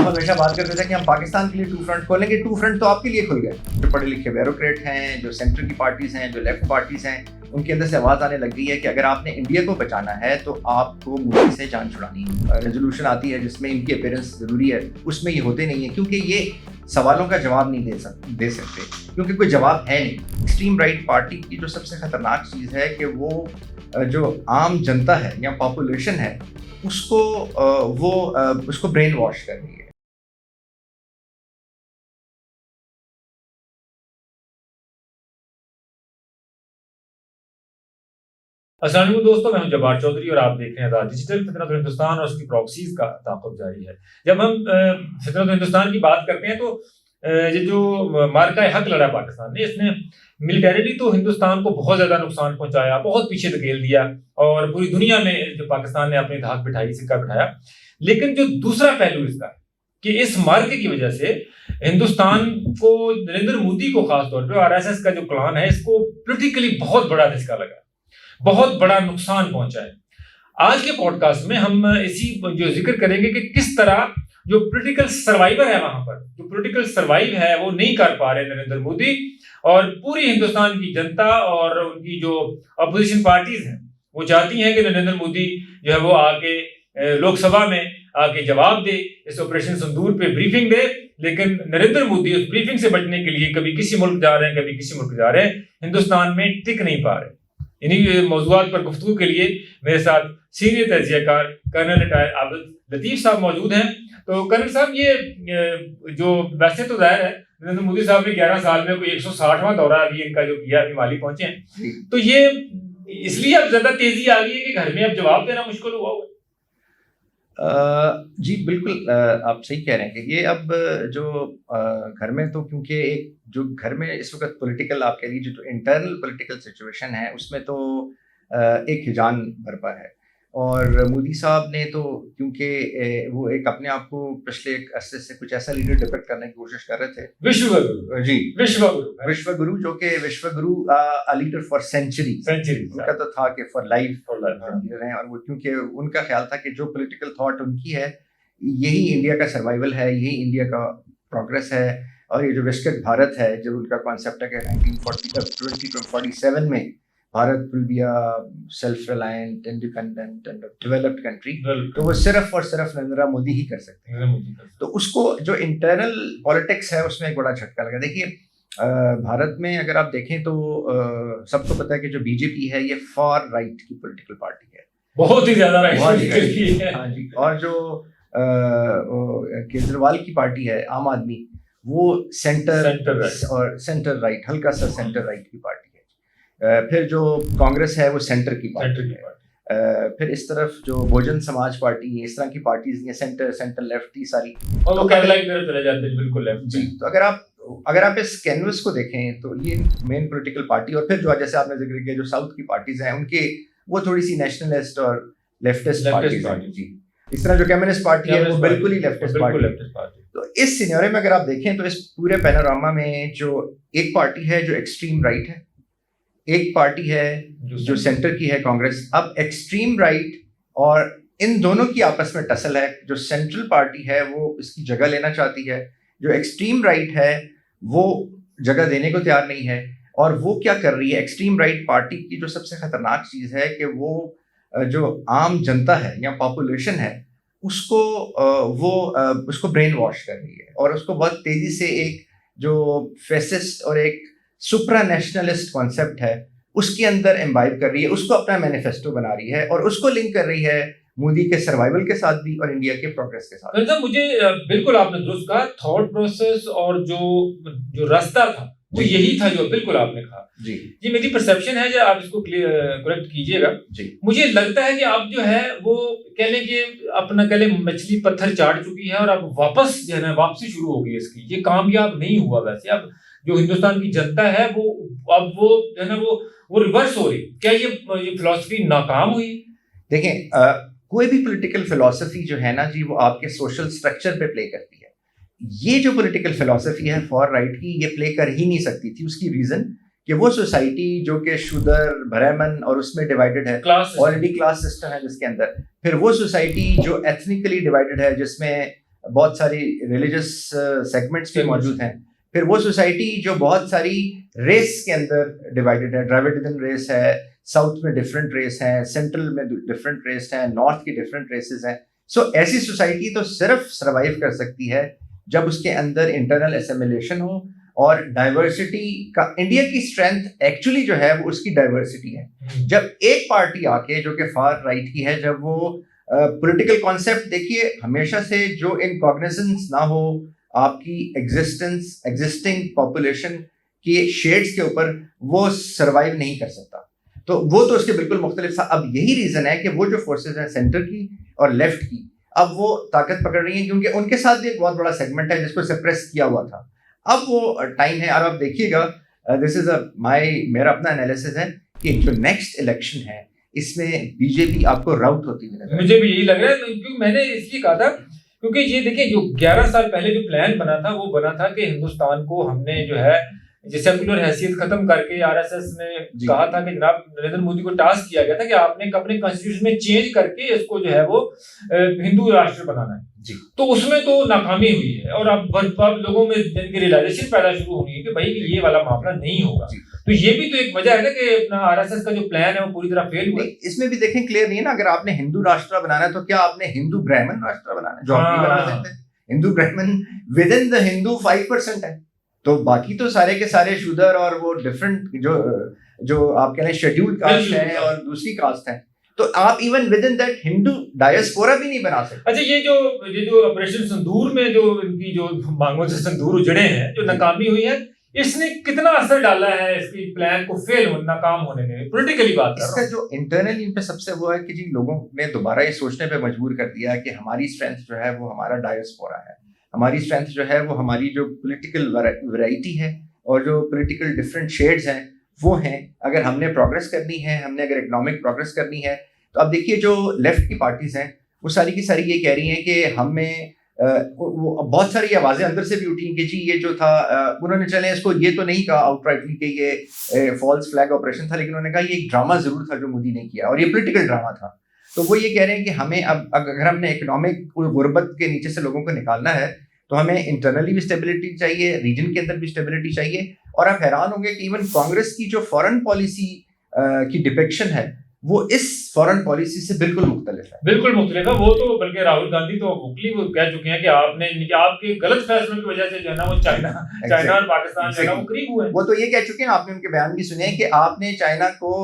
हम हमेशा बात करते थे कि हम पाकिस्तान के लिए टू फ्रंट खोलेंगे, टू फ्रंट तो आपके लिए खुल गए। जो पढ़े लिखे ब्यूरोक्रेट हैं, जो सेंटर की पार्टीज़ हैं, जो लेफ्ट पार्टीज़ हैं, उनके अंदर से आवाज़ आने लग गई है कि अगर आपने इंडिया को बचाना है तो आपको मोदी से जान छुड़ानी है। रेजोल्यूशन आती है जिसमें इनकी अपीयरेंस ज़रूरी है, उसमें ये होते नहीं है क्योंकि ये सवालों का जवाब नहीं दे सकते क्योंकि कोई जवाब है नहीं। एक्सट्रीम राइट पार्टी की जो सबसे ख़तरनाक चीज़ है कि वो जो आम जनता है या पॉपुलेशन है उसको ब्रेन वॉश कर रही है। अस्सलाम वालेकुम दोस्तों, मैं हूं जब्बार चौधरी और आप देख रहे हैं आज़ाद डिजिटल। फितरत हिंदुस्तान और उसकी प्रॉक्सीज का ताक़ुब जारी है। जब हम फितरत हिंदुस्तान की बात करते हैं तो ये जो मार्का हक लड़ा पाकिस्तान ने, इसने मिलिटरीली तो हिंदुस्तान को बहुत ज़्यादा नुकसान पहुंचाया, बहुत पीछे धकेल दिया और पूरी दुनिया में जो पाकिस्तान ने अपनी धाक बिठाई, सिक्का बिठाया। लेकिन जो दूसरा पहलू इसका है कि इस मार्के की वजह से हिंदुस्तान को, नरेंद्र मोदी को खासतौर पर RSS का जो क्लान है, इसको पोलिटिकली बहुत बड़ा झटका लगा, बहुत बड़ा नुकसान पहुंचा है। आज के पॉडकास्ट में हम इसी जो जिक्र करेंगे कि किस तरह जो पॉलिटिकल सर्वाइवर है, वहां पर जो पॉलिटिकल सर्वाइव है वो नहीं कर पा रहे नरेंद्र मोदी, और पूरी हिंदुस्तान की जनता और उनकी जो अपोजिशन पार्टीज हैं वो चाहती हैं कि नरेंद्र मोदी जो है वो आके लोकसभा में आके जवाब दे, इस ऑपरेशन सिंदूर पे ब्रीफिंग दे। लेकिन नरेंद्र मोदी उस ब्रीफिंग से बचने के लिए कभी किसी मुल्क जा रहे हैं, कभी किसी मुल्क जा रहे हैं, हिंदुस्तान में टिक नहीं पा रहे। इन्हीं मौजूदात पर गुफ्तगू के लिए मेरे साथ सीनियर तजियाकार कर्नल रिटायर आबिद लतीफ साहब मौजूद हैं। तो कर्नल साहब, ये जो वैसे तो जाहिर है नरेंद्र मोदी साहब ने 11 साल में कोई 160वां दौरा अभी इनका जो किया, अभी माली पहुंचे हैं, तो ये इसलिए अब ज्यादा तेजी आ गई है कि घर में अब जवाब देना मुश्किल हुआ हुआ। जी बिल्कुल, आप सही कह रहे हैं कि ये अब जो घर में तो क्योंकि एक जो घर में इस वक्त पॉलिटिकल आप कह लीजिए जो इंटरनल पॉलिटिकल सिचुएशन है उसमें तो एक हिजान बरपा है। और मोदी साहब ने तो क्योंकि वो एक अपने आप को पिछले एक अरसे से कुछ ऐसा लीडर डिपिक्ट करने की कोशिश कर रहे थे, विश्वगुरु। जी विश्वगुरु जो कि विश्वगुरु अ लीडर फॉर सेंचुरी उनका तो था कि फॉर लाइफ लीडर हैं। और वो क्योंकि उनका ख्याल था कि जो पॉलिटिकल थॉट उनकी है यही इंडिया का सर्वाइवल है, यही इंडिया का प्रोग्रेस है। और ये जो विकसित भारत है, जो उनका कॉन्सेप्ट है कि 2047 में Bharat will be a self reliant, independent and developed country, तो वो सिर्फ और सिर्फ नरेंद्र मोदी ही कर सकते हैं। तो उसको जो इंटरनल पॉलिटिक्स है उसमें एक बड़ा झटका लगा। देखिए, भारत में अगर आप देखें तो सबको पता है कि जो बीजेपी है ये फार राइट की पॉलिटिकल पार्टी है, बहुत ही ज्यादा राइट है। हाँ जी। और जो केजरीवाल की पार्टी है आम आदमी, वो सेंटर राइट, हल्का सा सेंटर राइट की पार्टी है। फिर जो कांग्रेस है वो सेंटर की पार्टी है। फिर इस तरफ जो बहुजन समाज पार्टी, इस तरह की पार्टीज, सेंटर लेफ्ट ही सारी, और वो केरला की तरफ चले जाते हैं, बिल्कुल लेफ्ट जी। तो अगर आप इस कैनवस को देखें तो ये मेन पॉलिटिकल पार्टी, और फिर जो जैसे आपने जिक्र किया जो साउथ की पार्टीज हैं उनके वो थोड़ी सी नेशनलिस्ट और लेफ्टिस्ट पार्टीज हैं जी। इस तरह जो कम्युनिस्ट पार्टी है वो बिल्कुल ही लेफ्टिस्ट पार्टी। तो इस सिनेरियो में अगर आप देखें तो इस पूरे पैनोरामा में जो एक पार्टी है जो एक्सट्रीम राइट है, एक पार्टी है जो सेंटर की है कांग्रेस। अब एक्सट्रीम राइट और इन दोनों की आपस में टसल है। जो सेंट्रल पार्टी है वो इसकी जगह लेना चाहती है, जो एक्सट्रीम राइट है वो जगह देने को तैयार नहीं है। और वो क्या कर रही है, एक्सट्रीम राइट पार्टी की जो सबसे खतरनाक चीज़ है कि वो जो आम जनता है या पॉपुलेशन है उसको ब्रेन वॉश कर रही है और उसको बहुत तेजी से एक जो फेसिस्ट और एक सुप्रा नेशनलिस्ट कॉन्सेप्ट है उसके अंदर एम्बाइब कर रही है, उसको अपना मैनिफेस्टो बना रही है और उसको लिंक कर रही है मोदी के सर्वाइवल के साथ भी और इंडिया के प्रोग्रेस के साथ। तो मुझे बिल्कुल आपने दुरुस्त कहा, थॉट प्रोसेस और जो रास्ता था वो यही था जो बिल्कुल आपने कहा जी। ये मेरी परसेप्शन है, जो आप इसको करेक्ट कीजिएगा जी। मुझे लगता है कि आप जो है वो कह लें कि अपना कह लें मछली पत्थर चाट चुकी है और अब वापस जो है ना वापसी शुरू हो गई इसकी। ये कामयाब नहीं हुआ। वैसे अब जो हिंदुस्तान की जनता है वो अब वो जो है ना वो रिवर्स हो रही। क्या ये फिलॉसफी नाकाम हुई? देखें, कोई भी पॉलिटिकल फिलॉसफी जो है ना जी वो आपके सोशल स्ट्रक्चर पे प्ले करती है। ये जो पॉलिटिकल फिलॉसफी है फॉर राइट की, ये प्ले कर ही नहीं सकती थी। उसकी रीजन कि वो सोसाइटी जो कि शूदर, ब्राह्मण और उसमें डिवाइडेड है, ऑलरेडी क्लास सिस्टम है जिसके अंदर। फिर वो सोसाइटी जो एथनिकली डिवाइडेड है, जिसमें बहुत सारी रिलीजियस सेगमेंट्स भी मौजूद हैं। फिर वो सोसाइटी जो बहुत सारी रेस के अंदर डिवाइडेड है, द्रविडियन रेस है, साउथ में डिफरेंट रेस हैं, सेंट्रल में डिफरेंट रेस हैं, नॉर्थ की डिफरेंट रेसेस हैं। सो ऐसी सोसाइटी तो सिर्फ सर्वाइव कर सकती है जब उसके अंदर इंटरनल एसिमिलेशन हो और डाइवर्सिटी का। इंडिया की स्ट्रेंथ एक्चुअली जो है वो उसकी डाइवर्सिटी है। जब एक पार्टी आके जो कि फार राइट की है, जब वो पॉलिटिकल कॉन्सेप्ट देखिए, हमेशा से जो इन कॉग्निजेंस ना हो आपकी एग्जिस्टिंग पॉपुलेशन के शेड्स के ऊपर, वो सर्वाइव नहीं कर सकता। तो वो तो उसके बिल्कुल मुख्तलिफ था। अब यही रीजन है कि वो जो फोर्सेज हैं सेंटर की और लेफ्ट की, अब वो ताकत पकड़ रही हैं, क्योंकि उनके साथ भी एक बहुत बड़ा सेगमेंट है जिसको सप्रेस किया हुआ था। अब वो टाइम है। और आप देखिएगा, दिस इज मेरा अपना एनालिसिस है कि जो नेक्स्ट इलेक्शन है इसमें बीजेपी आपको राउट होती हुई नजर। मुझे भी यही लग रहा है, क्योंकि मैंने इसलिए कहा था क्योंकि ये देखिए, जो 11 साल पहले जो प्लान बना था वो बना था कि हिंदुस्तान को हमने जो है सेक्युलर हैसियत खत्म करके, आरएसएस ने कहा था कि जनाब नरेंद्र मोदी को टास्क किया गया था कि आपने अपने कॉन्स्टिट्यूशन में चेंज करके इसको जो है वो हिंदू राष्ट्र बनाना है जी। तो उसमें तो नाकामी हुई है और अब लोगों में जिनकी रियलाइजेशन पैदा शुरू होनी है कि भाई ये वाला मामला नहीं होगा। तो ये भी तो एक वजह है ना कि अपना आरएसएस का जो प्लान है वो पूरी तरह फेल हुआ। इसमें भी देखें, क्लियर नहीं है ना, अगर आपने हिंदू राष्ट्र बनाना है तो क्या आपने हिंदू ब्राह्मण राष्ट्र बनाना है, जो आप नहीं बना सकते। हिंदू ब्राह्मण विद इन द हिंदू 5% है, तो बाकी तो सारे के सारे शूदर और वो डिफरेंट जो आप कह रहे हैं शेड्यूल्ड कास्ट है और दूसरी कास्ट है। तो आप even with in that Hindu diaspora भी नहीं बना सकते। अच्छा, ये जो ऑपरेशन सिंदूर में जो इनकी जो मांगों से सिंदूर उजड़े हैं, जो नाकामी हुई है, इसने कितना असर डाला है इसकी प्लान को फेल होने, नाकाम होने में? पॉलिटिकली बात कर रहा हूं। इसका जो इंटरनली इन पे सबसे वो है कि जी लोगों ने दोबारा ये सोचने पे मजबूर कर दिया है कि हमारी स्ट्रेंथ जो है वो हमारा डायस्पोरा है, हमारी स्ट्रेंथ जो है वो हमारी जो पॉलिटिकल वैरायटी है और जो पॉलिटिकल डिफरेंट शेड्स हैं वो हैं। अगर हमने प्रोग्रेस करनी है, हमने अगर इकोनॉमिक प्रोग्रेस करनी है, तो अब देखिए जो लेफ्ट की पार्टीज हैं वो सारी की सारी ये कह रही हैं कि हमें बहुत सारी आवाजें अंदर से भी उठी कि जी ये जो था, उन्होंने चले इसको ये तो नहीं कहा आउटराइटली कि ये फॉल्स फ्लैग ऑपरेशन था, लेकिन उन्होंने कहा ये एक ड्रामा जरूर था जो मोदी ने किया और ये पॉलिटिकल ड्रामा था। तो वो ये कह रहे हैं कि हमें अब अगर हमने इकोनॉमिक गुर्बत के नीचे से लोगों को निकालना है तो हमें इंटरनली भी स्टेबिलिटी चाहिए, रीजन के अंदर भी स्टेबिलिटी चाहिए। और आप हैरान होंगे कि इवन कांग्रेस की जो फॉरेन पॉलिसी की डिपिक्शन है वो इस फॉरेन पॉलिसी से बिल्कुल मुख्तलिफ है। बिल्कुल मुख्तलिफ है। वो तो बल्कि राहुल गांधी तो वोकली वो कह चुके हैं कि आपके गलत फैसलों की वजह से जो है ना वो चाइना और पाकिस्तान जो है ना वो करीब हुए। वो तो ये कह चुके हैं, आपने उनके बयान भी सुने हैं कि आपने चाइना को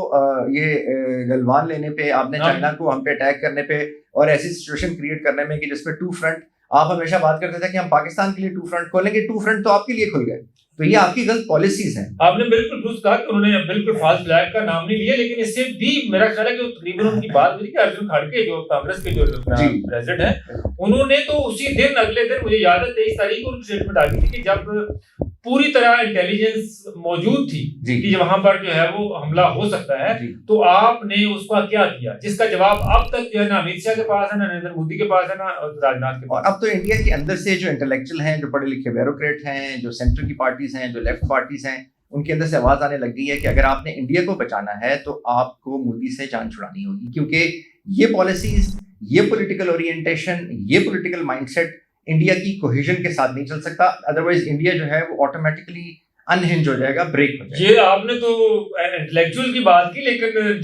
ये गलवान लेने पे, आपने चाइना को हम पे अटैक करने पे और ऐसी सिचुएशन क्रिएट करने में कि जिसमें टू फ्रंट, आप हमेशा बात करते थे कि हम पाकिस्तान के लिए टू फ्रंट खोलेंगे, टू फ्रंट तो आपके लिए खुल गए। तो ये आपकी गलत पॉलिसीज हैं। आपने बिल्कुल दुरुस्त कहा कि उन्होंने बिल्कुल फॉल्स फ्लैग का नाम नहीं लिया, लेकिन इससे भी मेरा ख्याल है कि तकरीबन उनकी बात हुई कि अर्जुन खड़गे जो कांग्रेस के जो प्रेसिडेंट हैं, उन्होंने तो उसी दिन, अगले दिन, मुझे याद है 23 तारीख को स्टेटमेंट आ गई थी कि जब पूरी तरह इंटेलिजेंस मौजूद थी कि वहां पर जो है वो हमला हो सकता है, तो आपने उसका क्या किया, जिसका जवाब अब तक जो है ना अमित शाह के पास है, ना नरेंद्र मोदी के पास है, ना राजनाथ के पास। अब तो इंडिया के अंदर से जो इंटेलेक्चुअल हैं, जो पढ़े लिखे ब्यूरोक्रेट हैं, जो सेंटर की पार्टीज हैं, जो लेफ्ट पार्टीज हैं, उनके अंदर से आवाज आने लग गई है कि अगर आपने इंडिया को बचाना है तो आपको मोदी से जान छुड़ानी होगी, क्योंकि ये पॉलिसीज, ये पॉलिटिकल ओरिएंटेशन, ये पॉलिटिकल माइंडसेट इंडिया की कोहेजन के साथ नहीं चल सकता। अदरवाइज इंडिया जो है वो ऑटोमेटिकली अनहिंज हो जाएगा, ब्रेक हो जाएगा। ये आपने तो इंटेलेक्चुअल की बात की, लेकिन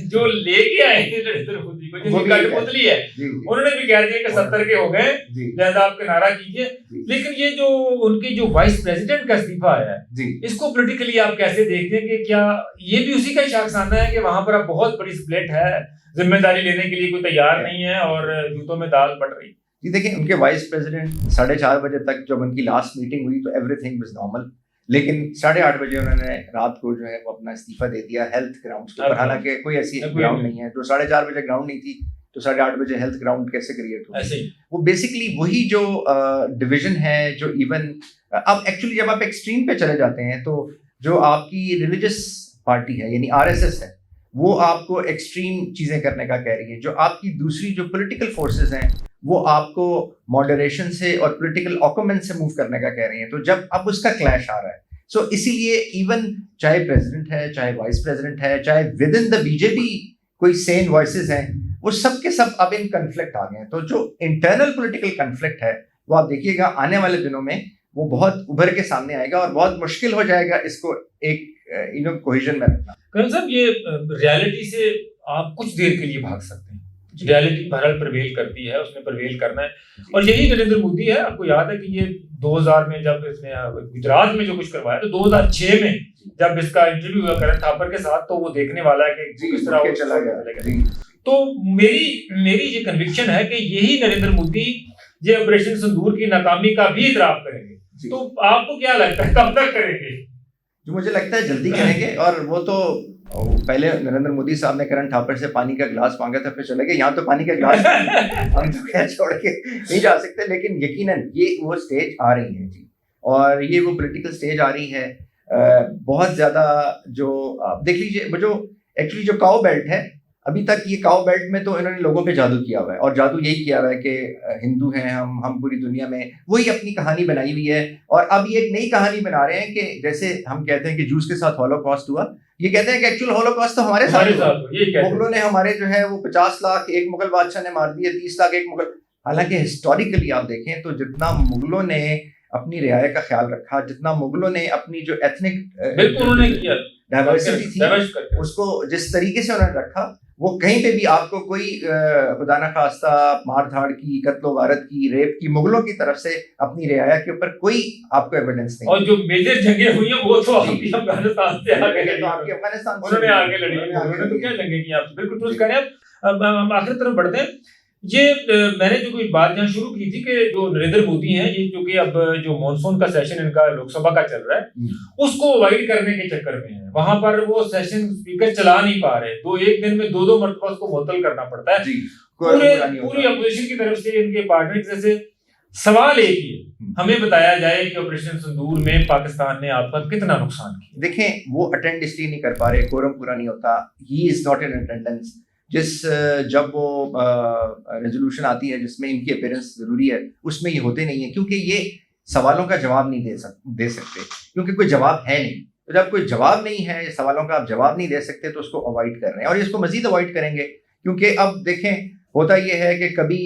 जो लेके आए थे नरेंद्र मोदी को, जो कठपुतली है, उन्होंने भी कह दिया कि 70 के हो गए, जैसा आपके नारा कीजिए। लेकिन ये जो उनकी जो वाइस प्रेसिडेंट का इस्तीफा आया है, इसको पॉलिटिकली आप कैसे देखते हैं कि क्या ये भी उसी का शाखसाना है कि वहां पर अब बहुत बड़ी स्प्लिट है, जिम्मेदारी लेने के लिए कोई तैयार नहीं है और जूतों में दाल पड़ रही? जी देखिए, उनके वाइस प्रेसिडेंट 4:30 बजे तक जब उनकी लास्ट मीटिंग हुई तो एवरीथिंग वाज नॉर्मल, लेकिन 8:30 बजे उन्होंने रात को जो है वो अपना इस्तीफा दे दिया हेल्थ ग्राउंड्स के ऊपर। हालांकि कोई ऐसी ग्राउंड नहीं है, तो 4:30 बजे ग्राउंड नहीं थी तो 8:30 बजे हेल्थ ग्राउंड कैसे क्रिएट हुई? वो बेसिकली वही जो डिवीजन है, जो इवन अब एक्चुअली जब आप एक्सट्रीम पे चले जाते हैं तो जो आपकी रिलीजियस पार्टी है यानी आरएसएस है, वो आपको एक्सट्रीम चीजें करने का कह रही है। जो आपकी दूसरी जो पॉलिटिकल फोर्सेस हैं वो आपको मॉडरेशन से और पॉलिटिकल ऑक्यूमेंट से मूव करने का कह रही हैं। तो जब अब उसका क्लैश आ रहा है, सो इसीलिए इवन चाहे प्रेसिडेंट है, चाहे वाइस प्रेसिडेंट है, चाहे विद इन द बीजेपी कोई सेन वॉइसेस हैं, वो सब के सब अब इन कन्फ्लिक्ट आ गए हैं। तो जो इंटरनल पॉलिटिकल कन्फ्लिक्ट है वो आप देखिएगा आने वाले दिनों में वो बहुत उभर के सामने आएगा और बहुत मुश्किल हो जाएगा इसको एक कोहेजन में रखना। करण साहब, ये रियलिटी से आप कुछ देर के लिए भाग सकते हैं, रियलिटी बहरहाल प्रवेल करती है, उसने प्रवेल करना है, और यही नरेंद्र मोदी है। आपको याद है कि ये 2000 में जब इसने गुजरात में जो कुछ करवाया, तो 2006 में जब इसका इंटरव्यू हुआ करण थापर के साथ, तो वो देखने वाला है कि किस तरह चला गया। तो मेरी ये कन्विक्शन है कि यही नरेंद्र मोदी ये ऑपरेशन सिंदूर की नाकामी का भी इतराफ करेंगे। तो आपको क्या लगता है कब तक करेंगे? जो मुझे लगता है जल्दी करेंगे, और वो तो पहले नरेंद्र मोदी साहब ने करण थापर से पानी का गिलास मांगा था, फिर चले गए। यहाँ तो पानी का गिलास हम तो क्या छोड़ के नहीं जा सकते, लेकिन यकीनन ये वो स्टेज आ रही है जी, और ये वो पॉलिटिकल स्टेज आ रही है। बहुत ज्यादा जो आप देख लीजिए, वो जो एक्चुअली जो काउ बेल्ट है, अभी तक ये काउ बेल्ट में तो इन्होंने लोगों पे जादू किया हुआ है, और जादू यही किया हुआ है कि हिंदू हैं हम पूरी दुनिया में, वही अपनी कहानी बनाई हुई है। और अब ये एक नई कहानी बना रहे हैं कि जैसे हम कहते हैं कि जूस के साथ हॉलोकॉस्ट हुआ, ये कहते हैं कि एक्चुअल हॉलोकॉस्ट तो हमारे साथ मुगलों ने हमारे जो है वो 50 लाख एक मुगल बादशाह ने मार दिए, 30 लाख एक मुगल। हालांकि हिस्टोरिकली आप देखें तो जितना मुगलों ने अपनी रियाया का ख्याल रखा, जितना मुगलों ने अपनी जो एथनिक डाइवर्सिटी थी उसको जिस तरीके से उन्होंने रखा, वो कहीं पे भी आपको कोई खुदा ना खास्ता मार धाड़ की, कत्लो गारत की, रेप की मुगलों की तरफ से अपनी रियाया के ऊपर कोई आपको एविडेंस नहीं। और जो मेजर जंगें हुई हैं वो तो अफगानिस्तान से आगे लड़ी, आपके अफगानिस्तान उन्होंने आगे लड़ी, उन्होंने तो क्या जंगें की आप बिल्कुल दुरुस्त करें। अब हम आखिर तरफ बढ़ते हैं। ये मैंने जो कोई बात यहाँ शुरू की थी कि जो नरेंद्र मोदी हैं, ये जो कि अब जो मॉनसून का सेशन इनका लोकसभा का चल रहा है, उसको अवॉइड करने के चक्कर में है। वहां पर वो सेशन स्पीकर चला नहीं पा रहे, तो एक दिन में दो मरतबा उसको मुअत्तल करना पड़ता है। पूरी अपोजिशन की तरफ से इनके पार्टनर जैसे सवाल एक ही है, हमें बताया जाए कि ऑपरेशन सिंदूर में पाकिस्तान ने आपका कितना नुकसान किया। देखें, वो अटेंड इसलिए नहीं कर पा रहे, कोरम पूरा नहीं होता, he is not in attendance. जब वो रेजोल्यूशन आती है जिसमें इनकी अपीयरेंस जरूरी है, उसमें ये होते नहीं है, क्योंकि ये सवालों का जवाब नहीं दे सकते, क्योंकि कोई जवाब है नहीं। तो जब कोई जवाब नहीं है, सवालों का आप जवाब नहीं दे सकते, तो उसको अवॉइड कर रहे हैं, और इसको मजीद अवॉइड करेंगे। क्योंकि अब देखें, होता ये है कि कभी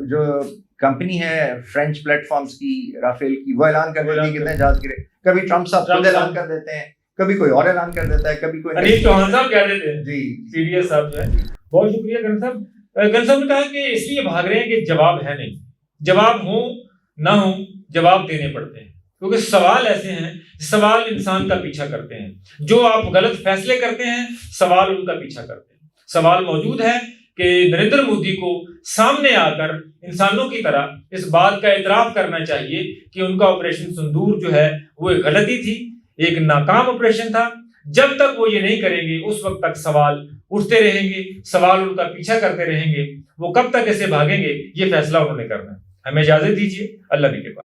जो कंपनी है फ्रेंच प्लेटफॉर्म्स की, राफेल की, वो ऐलान कर देती है कितने जहाज गिरे, कभी ट्रम्प साहब खुद ऐलान कर देते हैं, कभी कोई और ऐलान कर देता है, कभी कोई अनिल चौहान साहब कह देते हैं जी, सीडीएस साहब जो है। बहुत शुक्रिया गन साहब। गन साहब ने कहा कि इसलिए भाग रहे हैं कि जवाब है नहीं, जवाब हो ना हो जवाब देने पड़ते हैं, क्योंकि सवाल ऐसे हैं, सवाल इंसान का पीछा करते हैं। जो आप गलत फैसले करते हैं, सवाल उनका पीछा करते हैं। सवाल मौजूद है कि नरेंद्र मोदी को सामने आकर इंसानों की तरह इस बात का इतराफ करना चाहिए कि उनका ऑपरेशन सिंदूर जो है वो एक गलती थी, एक नाकाम ऑपरेशन था। जब तक वो ये नहीं करेंगे, उस वक्त तक सवाल उठते रहेंगे, सवाल उनका पीछा करते रहेंगे। वो कब तक ऐसे भागेंगे, ये फैसला उन्होंने करना है। हमें इजाजत दीजिए, अल्लाह के पास।